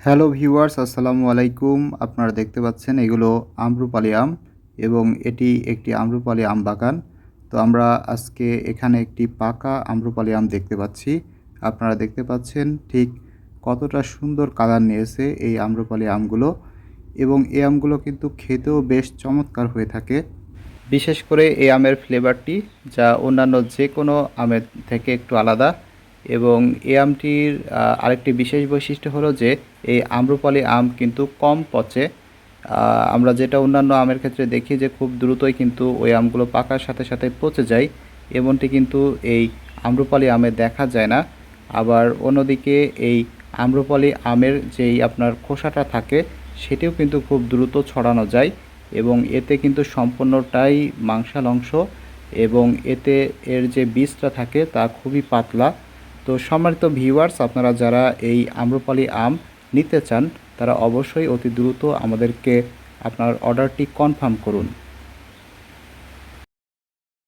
Hello viewers, আসসালামু আলাইকুম। আপনারা দেখতে পাচ্ছেন এগুলো আম্রপালি আম এবং এটি একটি আম্রপালি আম বাগান। তো আমরা আজকে এখানে একটি পাকা আম্রপালি আম দেখতে পাচ্ছি। আপনারা দেখতে পাচ্ছেন ঠিক কতটা সুন্দর কালার নিয়েছে এই আম্রপালি আমগুলো এবং এই আমগুলো কিন্তু খেতেও বেশ চমৎকার হয়ে থাকে। বিশেষ করে এই আমের ফ্লেভারটি যা অন্যান্য যে কোনো আমের থেকে একটু আলাদা এবং এই আমটির আরেকটি বিশেষ বৈশিষ্ট্য হলো যে এই আম্রপালি আম কিন্তু কম পচে। আমরা যেটা অন্যান্য আমের ক্ষেত্রে দেখি যে খুব দ্রুতই কিন্তু ওই আমগুলো পাকার সাথে সাথে পচে যায়, এমনটি কিন্তু এই আম্রপালি আমে দেখা যায় না। আবার অন্যদিকে এই আম্রপালি আমের যেই আপনার খোসাটা থাকে সেটিও কিন্তু খুব দ্রুত ছড়ানো যায় এবং এতে কিন্তু সম্পূর্ণটাই মাংসাল অংশ এবং এতে এর যে বীজটা থাকে তা খুবই পাতলা। তো সম্মানিত ভিউয়ার্স, আপনারা যারা এই আম্রপালি আম নিতে চান তারা অবশ্যই অতি দ্রুত আমাদেরকে আপনার অর্ডারটি কনফার্ম করুন।